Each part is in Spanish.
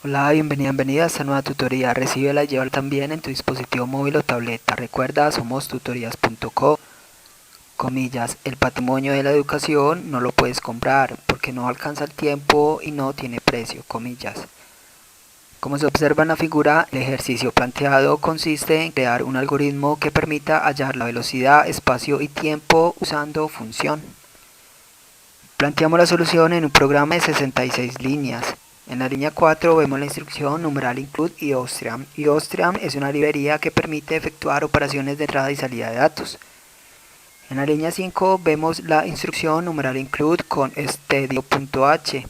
Hola, bienvenida a esta nueva tutoría. Recíbela y llévala también en tu dispositivo móvil o tableta. Recuerda, somos tutorías.co. Comillas, el patrimonio de la educación no lo puedes comprar porque no alcanza el tiempo y no tiene precio. Comillas. Como se observa en la figura, el ejercicio planteado consiste en crear un algoritmo que permita hallar la velocidad, espacio y tiempo usando función. Planteamos la solución en un programa de 66 líneas. En la línea 4 vemos la instrucción numeral include y Austrian. Y Austrian es una librería que permite efectuar operaciones de entrada y salida de datos. En la línea 5 vemos la instrucción numeral include con stadio.h.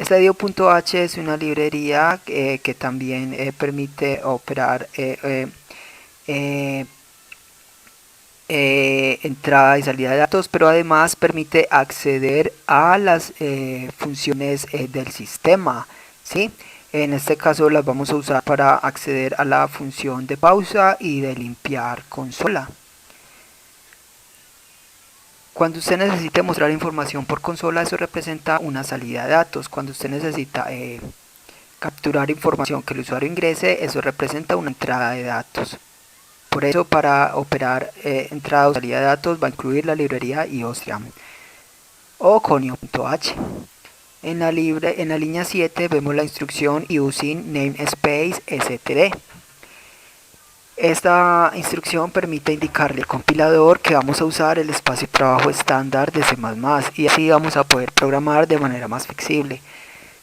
Stadio.h es una librería que también permite operar entrada y salida de datos, pero además permite acceder a las funciones del sistema, ¿sí? En este caso las vamos a usar para acceder a la función de pausa y de limpiar consola. Cuando usted necesite mostrar información por consola, eso representa una salida de datos. Cuando usted necesita capturar información que el usuario ingrese, eso representa una entrada de datos. Por eso, para operar entrada o salida de datos va a incluir la librería iOstriam o conio.h. En la línea 7 vemos la instrucción using namespace std. Esta instrucción permite indicarle al compilador que vamos a usar el espacio de trabajo estándar de C++ y así vamos a poder programar de manera más flexible.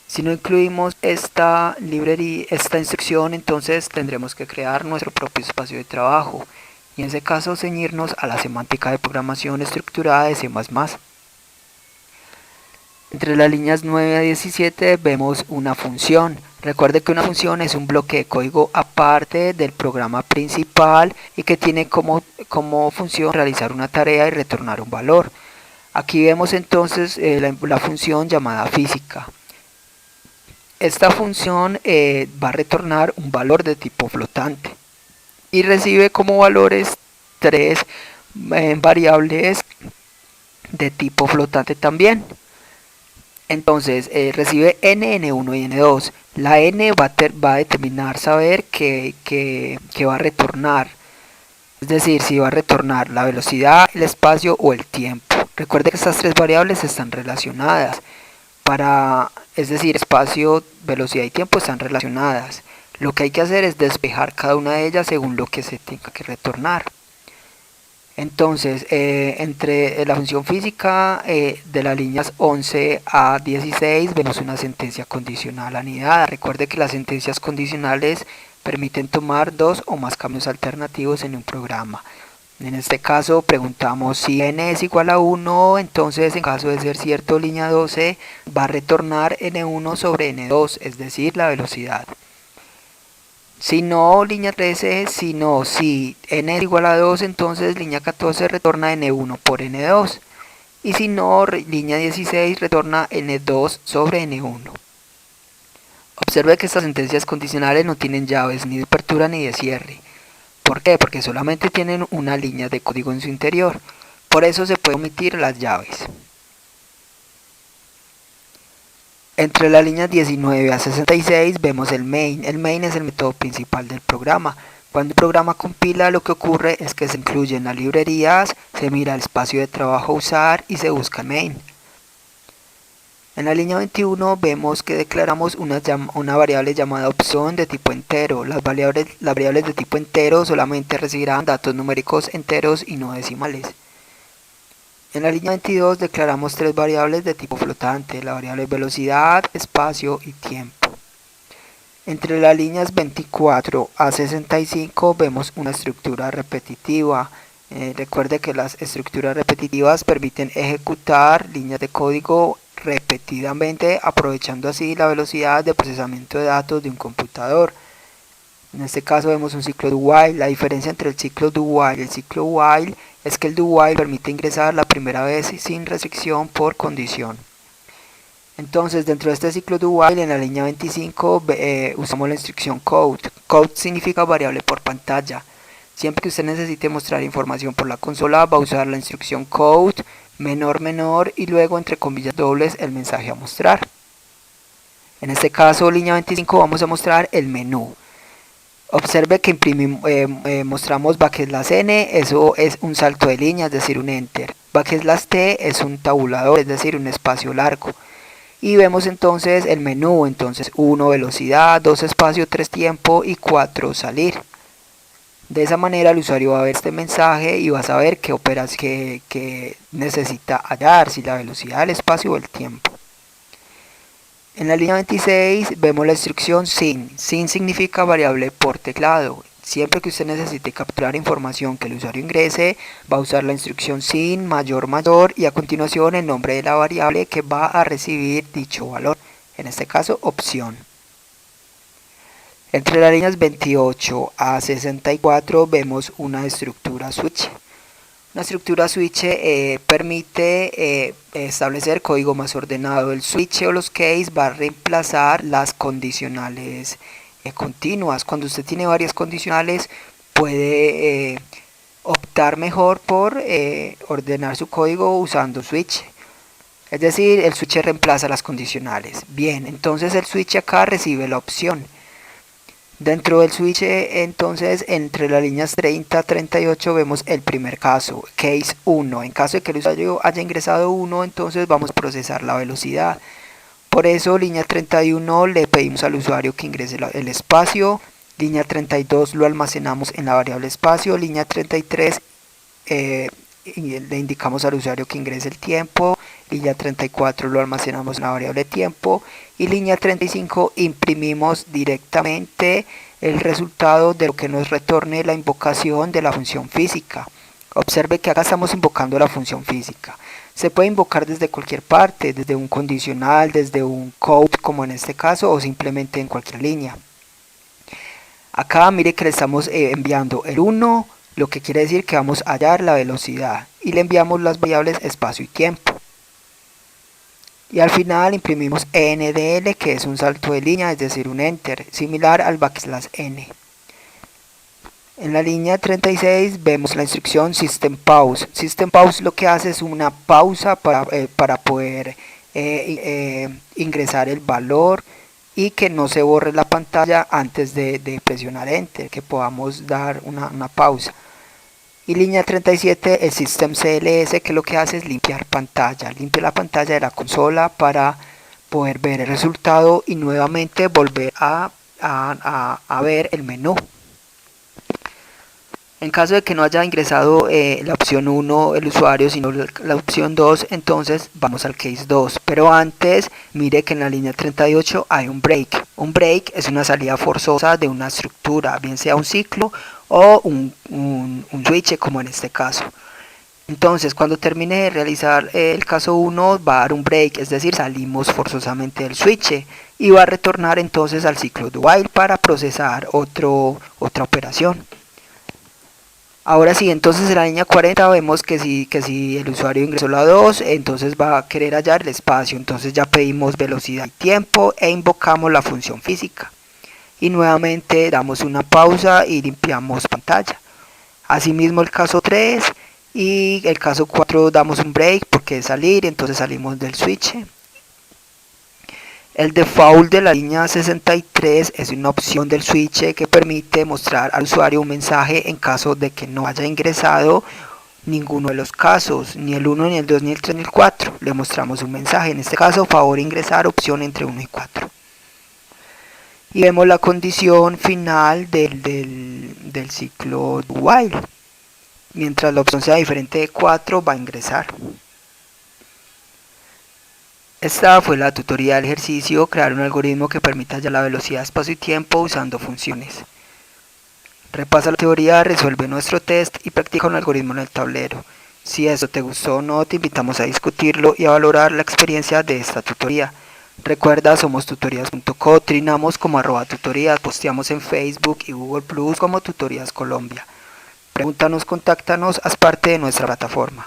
Si no incluimos esta instrucción, entonces tendremos que crear nuestro propio espacio de trabajo y en ese caso ceñirnos a la semántica de programación estructurada de C++. Entre las líneas 9 a 17 vemos una función. Recuerde que una función es un bloque de código aparte del programa principal y que tiene como función realizar una tarea y retornar un valor. Aquí vemos entonces la función llamada física. Esta función va a retornar un valor de tipo flotante y recibe como valores tres variables de tipo flotante también. Entonces recibe n, n1 y n2. La n va a determinar saber que va a retornar. Es decir, si va a retornar la velocidad, el espacio o el tiempo. Recuerde que estas tres variables están relacionadas. Es decir, espacio, velocidad y tiempo están relacionadas. Lo que hay que hacer es despejar cada una de ellas según lo que se tenga que retornar. Entonces, entre la función física de las líneas 11 a 16 vemos una sentencia condicional anidada. Recuerde que las sentencias condicionales permiten tomar dos o más cambios alternativos en un programa. En este caso preguntamos si n es igual a 1, entonces en caso de ser cierto línea 12 va a retornar n1 sobre n2, es decir, la velocidad. Si no, línea 13, si n es igual a 2, entonces línea 14 retorna n1 por n2. Y si no, línea 16 retorna n2 sobre n1. Observe que estas sentencias condicionales no tienen llaves ni de apertura ni de cierre. ¿Por qué? Porque solamente tienen una línea de código en su interior. Por eso se puede omitir las llaves. Entre las líneas 19 a 66 vemos el main. El main es el método principal del programa. Cuando el programa compila, lo que ocurre es que se incluyen las librerías, se mira el espacio de trabajo a usar y se busca el main. En la línea 21 vemos que declaramos una variable llamada option de tipo entero. Las variables de tipo entero solamente recibirán datos numéricos enteros y no decimales. En la línea 22 declaramos tres variables de tipo flotante, la variable velocidad, espacio y tiempo. Entre las líneas 24 a 65 vemos una estructura repetitiva. Recuerde que las estructuras repetitivas permiten ejecutar líneas de código repetidamente, aprovechando así la velocidad de procesamiento de datos de un computador. En este caso vemos un ciclo do while. La diferencia entre el ciclo do while y el ciclo while es que el do while permite ingresar la primera vez sin restricción por condición. Entonces, dentro de este ciclo do while, en la línea 25 usamos la instrucción count. Count significa variable por pantalla. Siempre que usted necesite mostrar información por la consola, va a usar la instrucción count menor menor y luego entre comillas dobles el mensaje a mostrar. En este caso, línea 25, vamos a mostrar el menú. Observe que mostramos \n, eso es un salto de línea, es decir, un enter. \t es un tabulador, es decir, un espacio largo. Y vemos entonces el menú, entonces 1 velocidad, 2 espacio, 3 tiempo y 4 salir. De esa manera el usuario va a ver este mensaje y va a saber qué necesita hallar, si la velocidad, el espacio o el tiempo. En la línea 26 vemos la instrucción sin. Sin significa variable por teclado. Siempre que usted necesite capturar información que el usuario ingrese, va a usar la instrucción sin mayor y a continuación el nombre de la variable que va a recibir dicho valor. En este caso, opción. Entre las líneas 28 a 64 vemos una estructura switch. Una estructura switch permite establecer código más ordenado. El switch o los case va a reemplazar las condicionales continuas. Cuando usted tiene varias condicionales, puede optar mejor por ordenar su código usando switch. Es decir, el switch reemplaza las condicionales. Bien, entonces el switch acá recibe la opción. Dentro del switch, entonces, entre las líneas 30 a 38 vemos el primer caso, case 1. En caso de que el usuario haya ingresado 1, entonces vamos a procesar la velocidad. Por eso, línea 31 le pedimos al usuario que ingrese el espacio. Línea 32 lo almacenamos en la variable espacio. Línea 33 le indicamos al usuario que ingrese el tiempo. Línea 34 lo almacenamos en la variable tiempo. Y línea 35 imprimimos directamente el resultado de lo que nos retorne la invocación de la función física. Observe que acá estamos invocando la función física. Se puede invocar desde cualquier parte, desde un condicional, desde un code como en este caso, o simplemente en cualquier línea. Acá mire que le estamos enviando el 1, lo que quiere decir que vamos a hallar la velocidad, y le enviamos las variables espacio y tiempo. Y al final imprimimos NDL, que es un salto de línea, es decir, un enter, similar al \n. En la línea 36 vemos la instrucción System Pause. System Pause lo que hace es una pausa para poder ingresar el valor y que no se borre la pantalla antes de presionar Enter, que podamos dar una pausa. Y línea 37, el System CLS, que lo que hace es limpiar pantalla. Limpia la pantalla de la consola para poder ver el resultado y nuevamente volver a ver el menú. En caso de que no haya ingresado la opción 1 el usuario, sino la opción 2, entonces vamos al case 2. Pero antes, mire que en la línea 38 hay un break. Un break es una salida forzosa de una estructura, bien sea un ciclo o un switch, como en este caso. Entonces, cuando termine de realizar el caso 1, va a dar un break, es decir, salimos forzosamente del switch y va a retornar entonces al ciclo do while para procesar otra operación. Ahora sí, entonces en la línea 40 vemos que si el usuario ingresó la 2, entonces va a querer hallar el espacio. Entonces ya pedimos velocidad y tiempo e invocamos la función física. Y nuevamente damos una pausa y limpiamos pantalla. Asimismo el caso 3 y el caso 4 damos un break porque es salir, entonces salimos del switch. El default de la línea 63 es una opción del switch que permite mostrar al usuario un mensaje en caso de que no haya ingresado ninguno de los casos, ni el 1, ni el 2, ni el 3, ni el 4. Le mostramos un mensaje, en este caso, favor ingresar opción entre 1 y 4. Y vemos la condición final del ciclo while. Mientras la opción sea diferente de 4, va a ingresar. Esta fue la tutoría del ejercicio, crear un algoritmo que permita hallar la velocidad, espacio y tiempo usando funciones. Repasa la teoría, resuelve nuestro test y practica un algoritmo en el tablero. Si eso te gustó o no, te invitamos a discutirlo y a valorar la experiencia de esta tutoría. Recuerda, somos tutorías.co, trinamos como @tutorías, posteamos en Facebook y Google Plus como Tutorías Colombia. Pregúntanos, contáctanos, haz parte de nuestra plataforma.